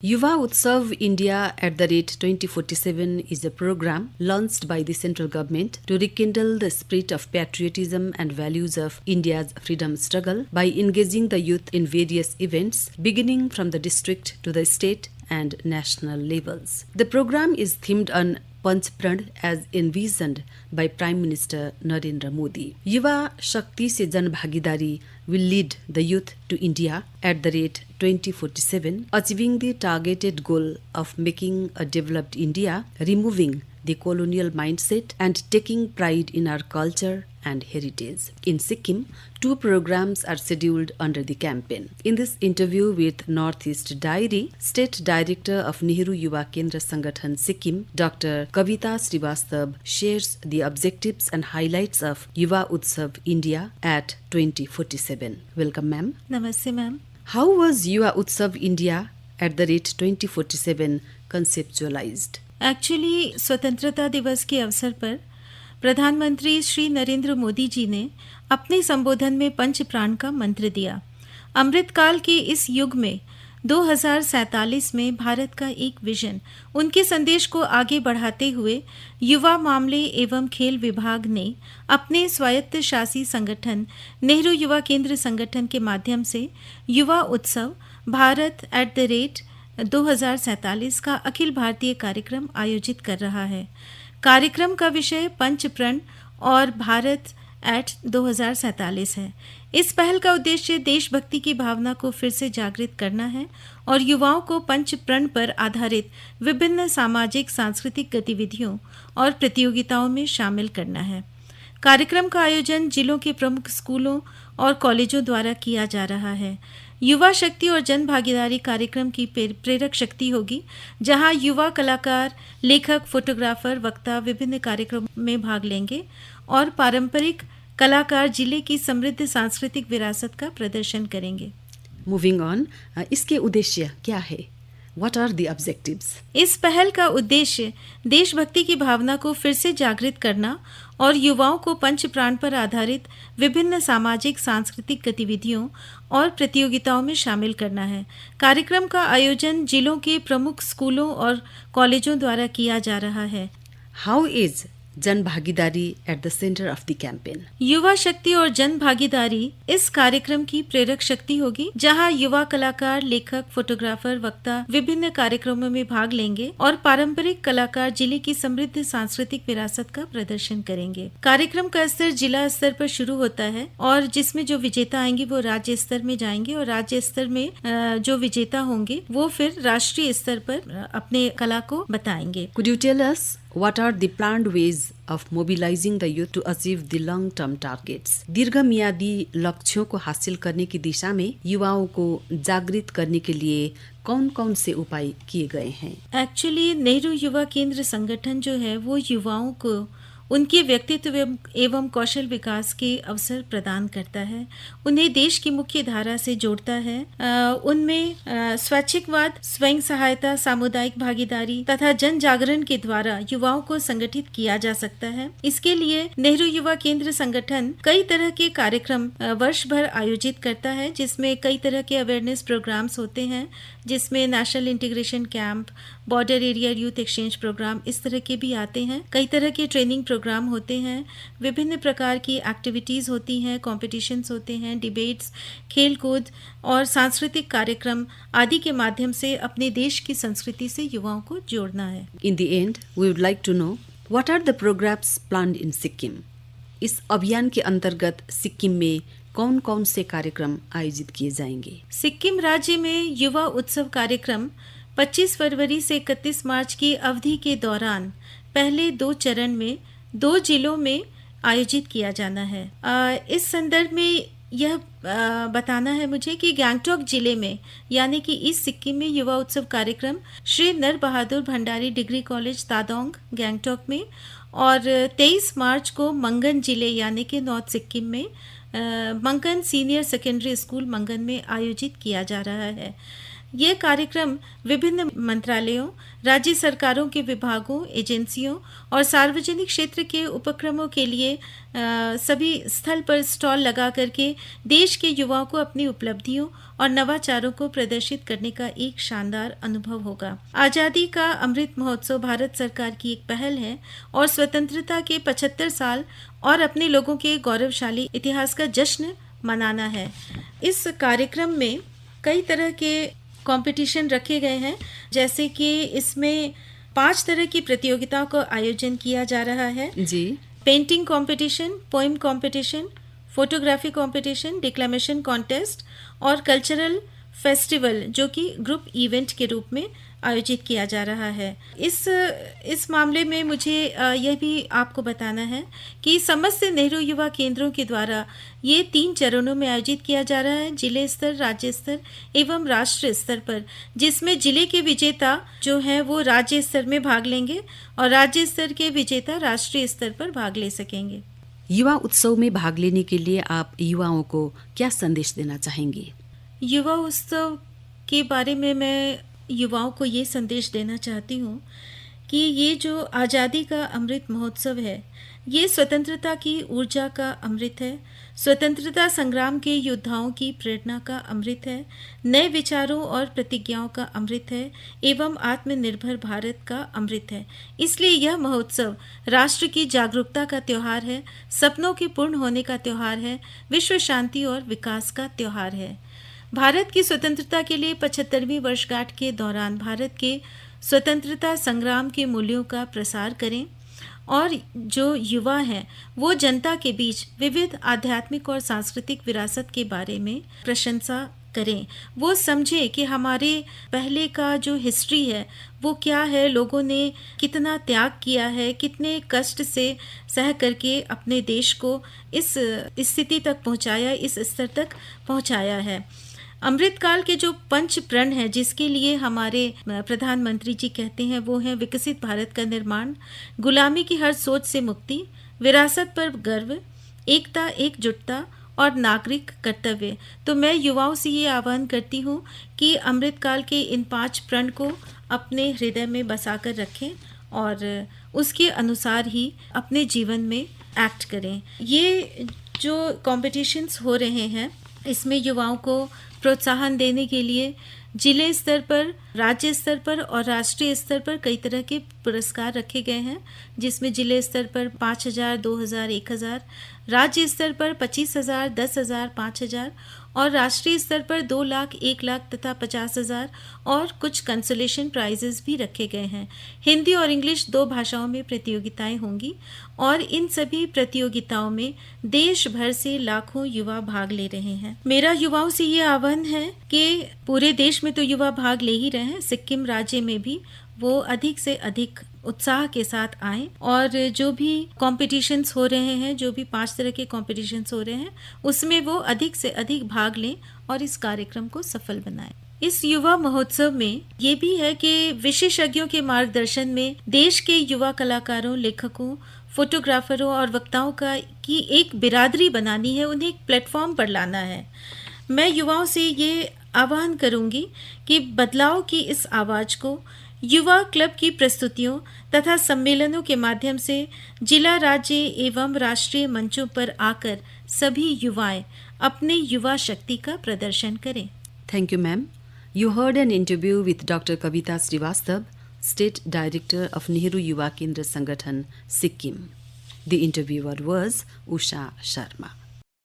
Yuva Utsav India @2047 is a program launched by the central government to rekindle the spirit of patriotism and values of India's freedom struggle by engaging the youth in various events, beginning from the district to the state and national levels. The program is themed on Panch Pran as envisioned by Prime Minister Narendra Modi. Yuva Shakti se Jan Bhagidari will lead the youth to India @2047, achieving the targeted goal of making a developed India, removing the colonial mindset and taking pride in our culture and heritage. In Sikkim, 2 programs are scheduled under the campaign. In this interview with Northeast Diary, State Director of Nehru Yuva Kendra Sangathan Sikkim, Dr. Kavita Srivastav shares the objectives and highlights of Yuva Utsav India @2047. Welcome, ma'am. Namaste, ma'am. How was Yuva Utsav India @2047 conceptualized? Actually स्वतंत्रता दिवस के अवसर पर प्रधानमंत्री श्री नरेंद्र मोदी जी ने अपने संबोधन में पंच प्राण का मंत्र दिया। अमृतकाल के इस युग में 2047 में भारत का एक विजन, उनके संदेश को आगे बढ़ाते हुए युवा मामले एवं खेल विभाग ने अपने स्वायत्त शासी संगठन नेहरू युवा केंद्र संगठन के माध्यम से युवा उत्सव भारत @2047 का अखिल भारतीय कार्यक्रम आयोजित कर रहा है। कार्यक्रम का विषय पंच प्रण और भारत @2047 है। इस पहल का उद्देश्य देशभक्ति की भावना को फिर से जागृत करना है और युवाओं को पंच प्रण पर आधारित विभिन्न सामाजिक सांस्कृतिक गतिविधियों और प्रतियोगिताओं में शामिल करना है। कार्यक्रम का आयोजन जिलों के प्रमुख स्कूलों और कॉलेजों द्वारा किया जा रहा है। युवा शक्ति और जन भागीदारी कार्यक्रम की प्रेरक शक्ति होगी, जहां युवा कलाकार, लेखक, फोटोग्राफर, वक्ता विभिन्न कार्यक्रमों में भाग लेंगे और पारंपरिक कलाकार जिले की समृद्ध सांस्कृतिक विरासत का प्रदर्शन करेंगे। मूविंग ऑन, इसके उद्देश्य क्या है? What are the objectives? इस पहल का उद्देश्य देशभक्ति की भावना को फिर से जागृत करना और युवाओं को पंच प्राण पर आधारित विभिन्न सामाजिक सांस्कृतिक गतिविधियों और प्रतियोगिताओं में शामिल करना है। कार्यक्रम का आयोजन जिलों के प्रमुख स्कूलों और कॉलेजों द्वारा किया जा रहा है। How is जन भागीदारी at the centre of the campaign? युवा शक्ति और जन भागीदारी इस कार्यक्रम की प्रेरक शक्ति होगी, जहां युवा कलाकार, लेखक, फोटोग्राफर, वक्ता विभिन्न कार्यक्रमों में भाग लेंगे और पारंपरिक कलाकार जिले की समृद्ध सांस्कृतिक विरासत का प्रदर्शन करेंगे। कार्यक्रम का स्तर जिला स्तर पर शुरू होता है और जिसमें जो विजेता आएंगे वो राज्य स्तर में जाएंगे और राज्य स्तर में जो विजेता होंगे वो फिर राष्ट्रीय स्तर पर अपने कला को बताएंगे। Could you tell us what are the planned ways of mobilizing the youth to achieve the long-term targets? दीर्घमियादी लक्ष्यों को हासिल करने की दिशा में युवाओं को जागृत करने के लिए कौन कौन से उपाय किए गए हैं? एक्चुअली नेहरू युवा केंद्र संगठन जो है वो युवाओं को उनके व्यक्तित्व एवं कौशल विकास के अवसर प्रदान करता है, उन्हें देश की मुख्य धारा से जोड़ता है। उनमें स्वैच्छिकवाद, स्वयं सहायता, सामुदायिक भागीदारी तथा जन जागरण के द्वारा युवाओं को संगठित किया जा सकता है। इसके लिए नेहरू युवा केंद्र संगठन कई तरह के कार्यक्रम वर्ष भर आयोजित करता है, जिसमें कई तरह के अवेयरनेस प्रोग्राम्स होते हैं, जिसमें national integration camp, border area youth exchange programme इस तरह के भी आते हैं। कई तरह के ट्रेनिंग प्रोग्राम होते हैं, विभिन्न प्रकार की एक्टिविटीज़ होती हैं, कॉम्पिटिशन्स होते हैं, डिबेट्स, खेल कूद और सांस्कृतिक कार्यक्रम आदि के माध्यम से अपने देश की संस्कृति से युवाओं को जोड़ना है। In the end we would like to know what are the programmes planned in Sikkim? इस अभियान के अंतर्गत सिक्किम में कौन कौन से कार्यक्रम आयोजित किए जाएंगे? सिक्किम राज्य में युवा उत्सव कार्यक्रम 25 फरवरी से 31 मार्च की अवधि के दौरान पहले 2 चरण में 2 जिलों में आयोजित किया जाना है। इस संदर्भ में यह बताना है मुझे कि गैंगटॉक जिले में यानी कि ईस्ट सिक्किम में युवा उत्सव कार्यक्रम श्री नर बहादुर भंडारी डिग्री कॉलेज तादोंग गैंगटॉक में और 23 मार्च को मंगन जिले यानी कि नॉर्थ सिक्किम में मंगन सीनियर सेकेंडरी स्कूल मंगन में आयोजित किया जा रहा है। ये कार्यक्रम विभिन्न मंत्रालयों, राज्य सरकारों के विभागों, एजेंसियों और सार्वजनिक क्षेत्र के उपक्रमों के लिए सभी स्थल पर स्टॉल लगा करके देश के युवाओं को अपनी उपलब्धियों और नवाचारों को प्रदर्शित करने का एक शानदार अनुभव होगा। आज़ादी का अमृत महोत्सव भारत सरकार की एक पहल है और स्वतंत्रता के 75 साल और अपने लोगों के गौरवशाली इतिहास का जश्न मनाना है। इस कार्यक्रम में कई तरह के कंपटीशन रखे गए हैं, जैसे कि इसमें 5 तरह की प्रतियोगिताओं का आयोजन किया जा रहा है जी। Painting competition, poem competition, photography competition, declamation contest और कल्चरल फेस्टिवल जो कि ग्रुप इवेंट के रूप में आयोजित किया जा रहा है। इस मामले में मुझे यह भी आपको बताना है कि समस्त नेहरू युवा केंद्रों के द्वारा ये 3 चरणों में आयोजित किया जा रहा है, जिले स्तर, राज्य स्तर एवं राष्ट्रीय स्तर पर, जिसमें जिले के विजेता जो हैं वो राज्य स्तर में भाग लेंगे और राज्य स्तर के विजेता राष्ट्रीय स्तर पर भाग ले सकेंगे। युवा उत्सव में भाग लेने के लिए आप युवाओं को क्या संदेश देना चाहेंगे? युवा उत्सव के बारे में मैं युवाओं को ये संदेश देना चाहती हूँ कि ये जो आज़ादी का अमृत महोत्सव है, ये स्वतंत्रता की ऊर्जा का अमृत है, स्वतंत्रता संग्राम के योद्धाओं की प्रेरणा का अमृत है, नए विचारों और प्रतिज्ञाओं का अमृत है एवं आत्मनिर्भर भारत का अमृत है। इसलिए यह महोत्सव राष्ट्र की जागरूकता का त्यौहार है, सपनों के पूर्ण होने का त्यौहार है, विश्व शांति और विकास का त्यौहार है। भारत की स्वतंत्रता के लिए 75वीं वर्षगांठ के दौरान भारत के स्वतंत्रता संग्राम के मूल्यों का प्रसार करें और जो युवा हैं वो जनता के बीच विविध आध्यात्मिक और सांस्कृतिक विरासत के बारे में प्रशंसा करें। वो समझें कि हमारे पहले का जो हिस्ट्री है वो क्या है, लोगों ने कितना त्याग किया है, कितने कष्ट से सह करके अपने देश को इस स्थिति तक पहुंचाया, इस स्तर तक पहुंचाया है। अमृतकाल के जो 5 प्रण हैं जिसके लिए हमारे प्रधानमंत्री जी कहते हैं वो हैं विकसित भारत का निर्माण, गुलामी की हर सोच से मुक्ति, विरासत पर गर्व, एकता, एकजुटता और नागरिक कर्तव्य। तो मैं युवाओं से ये आह्वान करती हूँ कि अमृतकाल के इन 5 प्रण को अपने हृदय में बसा कर रखें और उसके अनुसार ही अपने जीवन में एक्ट करें। ये जो कॉम्पिटिशन्स हो रहे हैं इसमें युवाओं को प्रोत्साहन देने के लिए जिले स्तर पर, राज्य स्तर पर और राष्ट्रीय स्तर पर कई तरह के पुरस्कार रखे गए हैं, जिसमें जिले स्तर पर 5,000, 2,000, 1,000, राज्य स्तर पर 25,000, 10,000, 5,000 और राष्ट्रीय स्तर पर 2 लाख, 1 लाख तथा 50,000 और कुछ कंसोलेशन प्राइजेस भी रखे गए हैं। हिंदी और इंग्लिश 2 भाषाओं में प्रतियोगिताएं होंगी और इन सभी प्रतियोगिताओं में देश भर से लाखों युवा भाग ले रहे हैं। मेरा युवाओं से ये आह्वान है कि पूरे देश में तो युवा भाग ले ही रहे हैं, सिक्किम राज्य में भी वो अधिक से अधिक उत्साह के साथ आएं और जो भी कॉम्पिटिशन्स हो रहे हैं, जो भी 5 तरह के कॉम्पिटिशन्स हो रहे हैं उसमें वो अधिक से अधिक भाग लें और इस कार्यक्रम को सफल बनाएं। इस युवा महोत्सव में ये भी है कि विशेषज्ञों के मार्गदर्शन में देश के युवा कलाकारों, लेखकों, फोटोग्राफरों और वक्ताओं की एक बिरादरी बनानी है, उन्हें एक प्लेटफॉर्म पर लाना है। मैं युवाओं से ये आह्वान करूंगी कि बदलाव की इस आवाज़ को युवा क्लब की प्रस्तुतियों तथा सम्मेलनों के माध्यम से जिला, राज्य एवं राष्ट्रीय मंचों पर आकर सभी युवाएं अपने युवा शक्ति का प्रदर्शन करें। Thank you, ma'am. You heard an interview with Dr. Kavita Srivastava, State Director of Nehru Yuva Kendra Sangathan, Sikkim. The interviewer was Usha Sharma.